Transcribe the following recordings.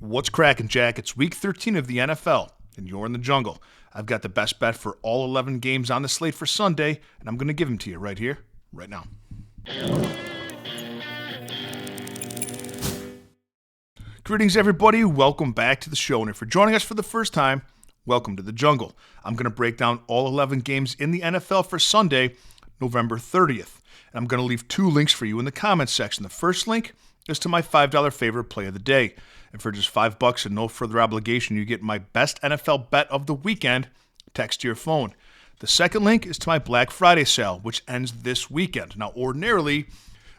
What's cracking, Jack? It's week 13 of the NFL, and you're in the jungle. I've got the best bet for all 11 games on the slate for Sunday, and I'm going to give them to you right here, right now. Greetings, everybody. Welcome back to the show, and if you're joining us for the first time, welcome to the jungle. I'm going to break down all 11 games in the NFL for Sunday, November 30th, and I'm going to leave two links for you in the comments section. The first link is to my $5 favorite play of the day. And for just $5 and no further obligation, you get my best NFL bet of the weekend text to your phone. The second link is to my Black Friday sale, which ends this weekend. Now, ordinarily,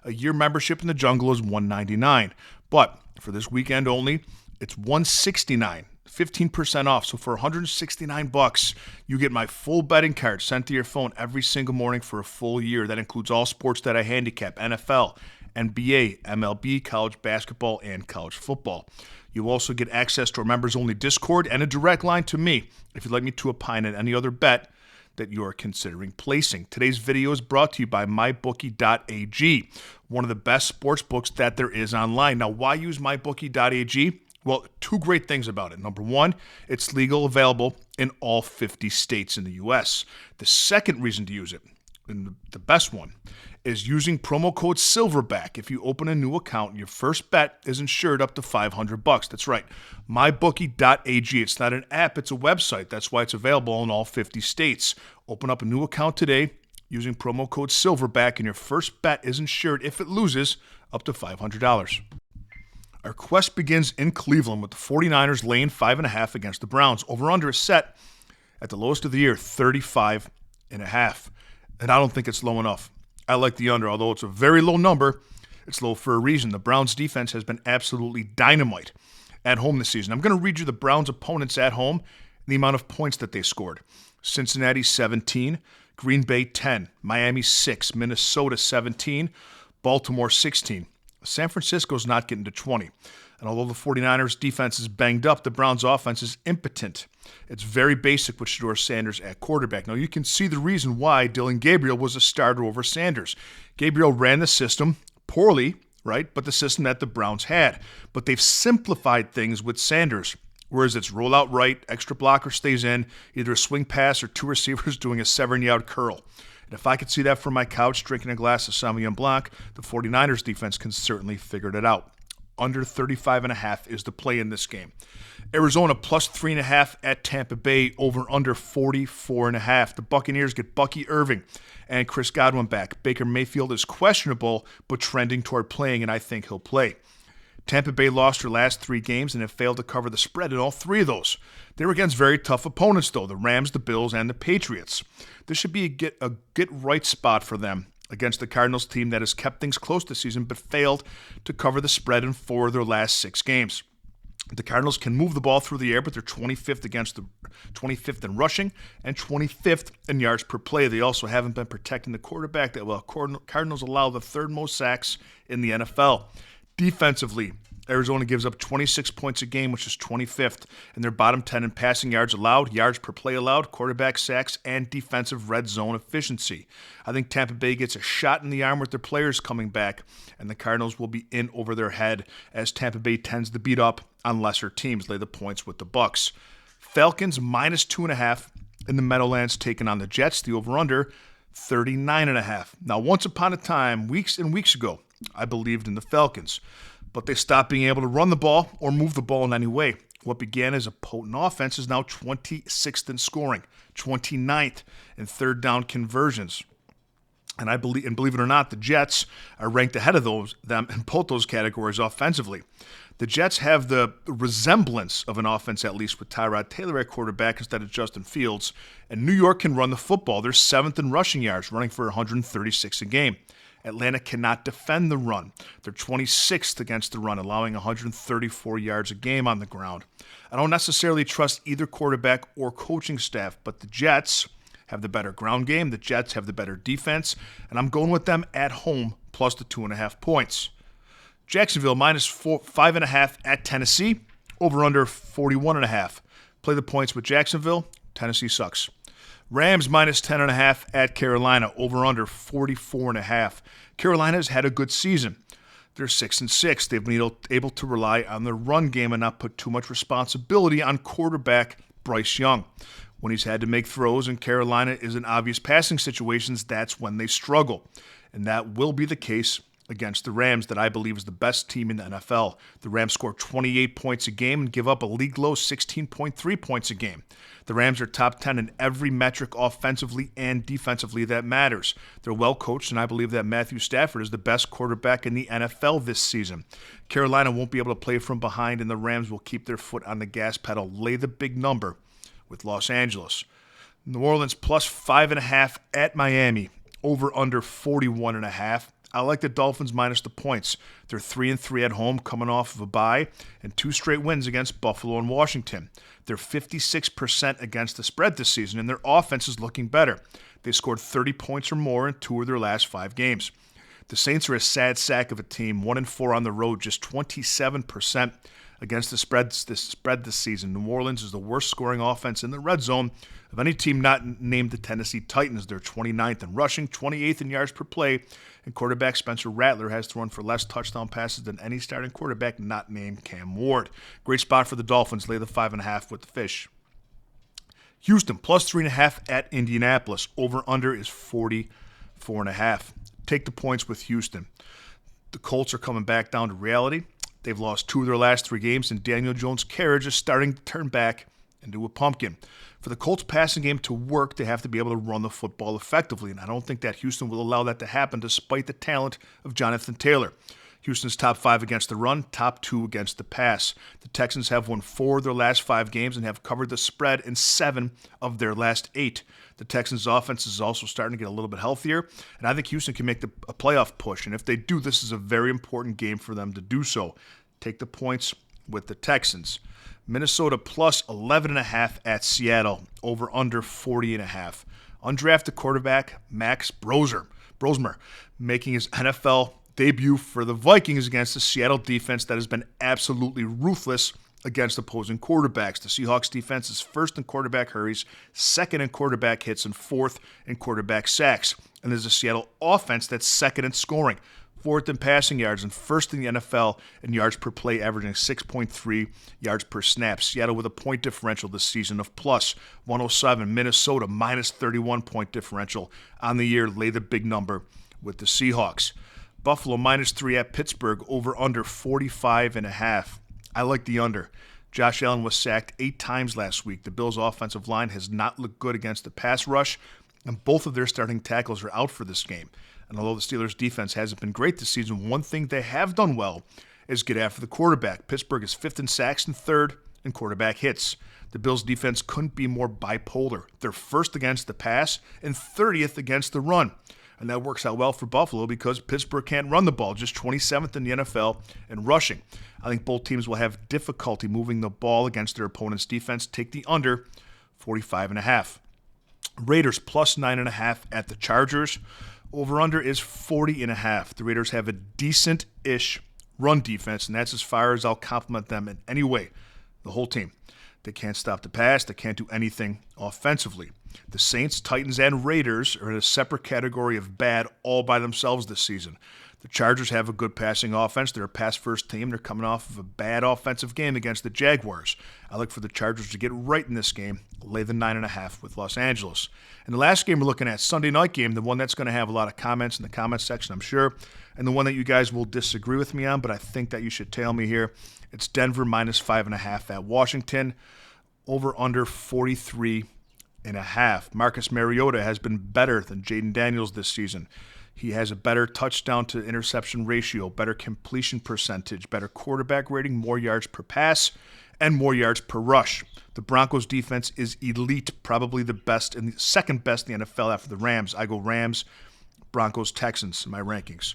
a year membership in the jungle is $199, but for this weekend only, it's $169, 15% off. So for $169, you get my full betting card sent to your phone every single morning for a full year. That includes all sports that I handicap: NFL, NBA, MLB, college basketball, and college football. You'll also get access to our members-only Discord and a direct line to me if you'd like me to opine on any other bet that you are considering placing. Today's video is brought to you by MyBookie.ag, one of the best sports books that there is online. Now, why use MyBookie.ag? Well, two great things about it. Number one, it's legal, available in all 50 states in the U.S. The second reason to use it, and the best one, is using promo code SILVERBACK. If you open a new account, your first bet is insured up to $500. That's right, mybookie.ag. It's not an app, it's a website. That's why it's available in all 50 states. Open up a new account today using promo code SILVERBACK, and your first bet is insured if it loses up to $500. Our quest begins in Cleveland with the 49ers laying 5.5 against the Browns. Over-under is set at the lowest of the year, 35.5. And I don't think it's low enough. I like the under, although it's a very low number. It's low for a reason. The Browns' defense has been absolutely dynamite at home this season. I'm going to read you the Browns' opponents at home and the amount of points that they scored. Cincinnati, 17. Green Bay, 10. Miami, 6. Minnesota, 17. Baltimore, 16. San Francisco's not getting to 20. And although the 49ers' defense is banged up, the Browns' offense is impotent. It's very basic with Shedeur Sanders at quarterback. Now, you can see the reason why Dillon Gabriel was a starter over Sanders. Gabriel ran the system poorly, right, but the system that the Browns had. But they've simplified things with Sanders, whereas it's roll out right, extra blocker stays in, either a swing pass or two receivers doing a 7-yard curl. And if I could see that from my couch drinking a glass of Sauvignon Blanc, the 49ers defense can certainly figure it out. Under 35.5 is the play in this game. Arizona plus 3.5 at Tampa Bay, over under 44.5. The Buccaneers get Bucky Irving and Chris Godwin back. Baker Mayfield is questionable, but trending toward playing, and I think he'll play. Tampa Bay lost their last 3 games and have failed to cover the spread in all 3 of those. They were against very tough opponents, though, the Rams, the Bills, and the Patriots. This should be a get-right spot for them against the Cardinals team that has kept things close this season but failed to cover the spread in 4 of their last 6 games. The Cardinals can move the ball through the air, but they're 25th in rushing and 25th in yards per play. They also haven't been protecting the quarterback that well. Cardinals allow the 3rd most sacks in the NFL. Defensively, Arizona gives up 26 points a game, which is 25th, and they're bottom 10 in passing yards allowed, yards per play allowed, quarterback sacks, and defensive red zone efficiency. I think Tampa Bay gets a shot in the arm with their players coming back, and the Cardinals will be in over their head as Tampa Bay tends to beat up on lesser teams. Lay the points with the Bucks. Falcons minus 2.5 in the Meadowlands taking on the Jets. The over-under, 39.5. Now, once upon a time, weeks and weeks ago, I believed in the Falcons, but they stopped being able to run the ball or move the ball in any way. What began as a potent offense is now 26th in scoring, 29th in third down conversions. And believe it or not, the Jets are ranked ahead of them in both those categories offensively. The Jets have the resemblance of an offense, at least with Tyrod Taylor at quarterback instead of Justin Fields. And New York can run the football. They're 7th in rushing yards, running for 136 a game. Atlanta cannot defend the run. They're 26th against the run, allowing 134 yards a game on the ground. I don't necessarily trust either quarterback or coaching staff, but the Jets have the better ground game. The Jets have the better defense, and I'm going with them at home plus the 2.5 points. Jacksonville minus 5.5 at Tennessee, over under 41.5. Play the points with Jacksonville. Tennessee sucks. Rams minus 10.5 at Carolina, over under 44.5. Carolina's had a good season. They're 6-6. They've been able to rely on their run game and not put too much responsibility on quarterback Bryce Young. When he's had to make throws and Carolina is in obvious passing situations, that's when they struggle. And that will be the case against the Rams, that I believe is the best team in the NFL. The Rams score 28 points a game and give up a league-low 16.3 points a game. The Rams are top 10 in every metric offensively and defensively that matters. They're well-coached, and I believe that Matthew Stafford is the best quarterback in the NFL this season. Carolina won't be able to play from behind, and the Rams will keep their foot on the gas pedal. Lay the big number with Los Angeles. New Orleans plus 5.5 at Miami. Over under 41.5. I like the Dolphins minus the points. They're 3-3 at home, coming off of a bye, and 2 straight wins against Buffalo and Washington. They're 56% against the spread this season, and their offense is looking better. They scored 30 points or more in 2 of their last 5 games. The Saints are a sad sack of a team, 1-4 on the road, just 27% against the spread this season. New Orleans is the worst scoring offense in the red zone of any team not named the Tennessee Titans. They're 29th in rushing, 28th in yards per play, and quarterback Spencer Rattler has thrown for less touchdown passes than any starting quarterback not named Cam Ward. Great spot for the Dolphins. Lay the 5.5 with the fish. Houston plus 3.5 at Indianapolis. Over-under is 44.5. Take the points with Houston. The Colts are coming back down to reality. They've lost 2 of their last 3 games, and Daniel Jones' carriage is starting to turn back into a pumpkin. For the Colts passing game to work, they have to be able to run the football effectively, and I don't think that Houston will allow that to happen despite the talent of Jonathan Taylor. Houston's top 5 against the run, top 2 against the pass. The Texans have won 4 of their last 5 games and have covered the spread in 7 of their last 8. The Texans' offense is also starting to get a little bit healthier, and I think Houston can make a playoff push, and if they do, this is a very important game for them to do so. Take the points with the Texans. Minnesota plus 11.5 at Seattle, over under 40.5. Undrafted quarterback Max Brosmer making his NFL debut for the Vikings against the Seattle defense that has been absolutely ruthless against opposing quarterbacks. The Seahawks defense is first in quarterback hurries, second in quarterback hits, and fourth in quarterback sacks. And there's a Seattle offense that's second in scoring, fourth in passing yards, and first in the NFL in yards per play, averaging 6.3 yards per snap. Seattle with a point differential this season of plus 107. Minnesota minus 31 point differential on the year. Lay the big number with the Seahawks. Buffalo minus 3 at Pittsburgh, over under 45.5. I like the under. Josh Allen was sacked 8 times last week. The Bills' offensive line has not looked good against the pass rush, and both of their starting tackles are out for this game. And although the Steelers' defense hasn't been great this season, one thing they have done well is get after the quarterback. Pittsburgh is 5th in sacks and 3rd in quarterback hits. The Bills' defense couldn't be more bipolar. They're 1st against the pass and 30th against the run. And that works out well for Buffalo because Pittsburgh can't run the ball, just 27th in the NFL in rushing. I think both teams will have difficulty moving the ball against their opponent's defense. Take the under, 45.5. Raiders plus 9.5 at the Chargers. Over-under is 40.5. The Raiders have a decent-ish run defense, and that's as far as I'll compliment them in any way, the whole team. They can't stop the pass. They can't do anything offensively. The Saints, Titans, and Raiders are in a separate category of bad all by themselves this season. The Chargers have a good passing offense. They're a pass-first team. They're coming off of a bad offensive game against the Jaguars. I look for the Chargers to get right in this game. Lay the 9.5 with Los Angeles. And the last game we're looking at, Sunday night game, the one that's going to have a lot of comments in the comments section, I'm sure, and the one that you guys will disagree with me on, but I think that you should tail me here. It's Denver minus 5.5 at Washington. Over under 43.5. Marcus Mariota has been better than Jaden Daniels this season. He has a better touchdown to interception ratio, better completion percentage, better quarterback rating, more yards per pass, and more yards per rush. The Broncos defense is elite, probably the best and the second best in the NFL after the Rams. I go Rams, Broncos, Texans in my rankings.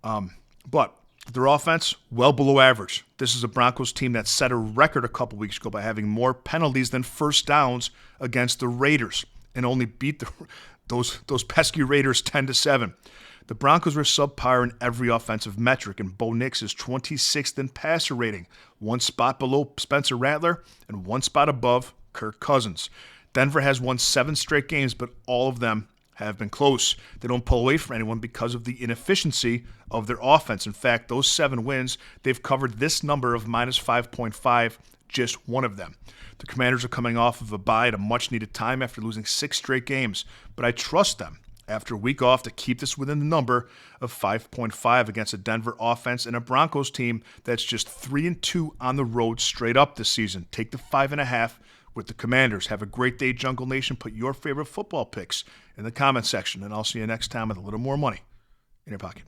But their offense, well below average. This is a Broncos team that set a record a couple weeks ago by having more penalties than first downs against the Raiders and only beat those pesky Raiders 10-7. The Broncos were subpar in every offensive metric, and Bo Nix is 26th in passer rating, 1 spot below Spencer Rattler and 1 spot above Kirk Cousins. Denver has won 7 straight games, but all of them have been close. They don't pull away from anyone because of the inefficiency of their offense. In fact, those 7 wins, they've covered this number of minus 5.5, just one of them. The Commanders are coming off of a bye at a much-needed time after losing 6 straight games, but I trust them after a week off to keep this within the number of 5.5 against a Denver offense and a Broncos team that's just 3-2 on the road straight up this season. Take the 5.5 with the Commanders. Have a great day, Jungle Nation. Put your favorite football picks in the comment section, and I'll see you next time with a little more money in your pocket.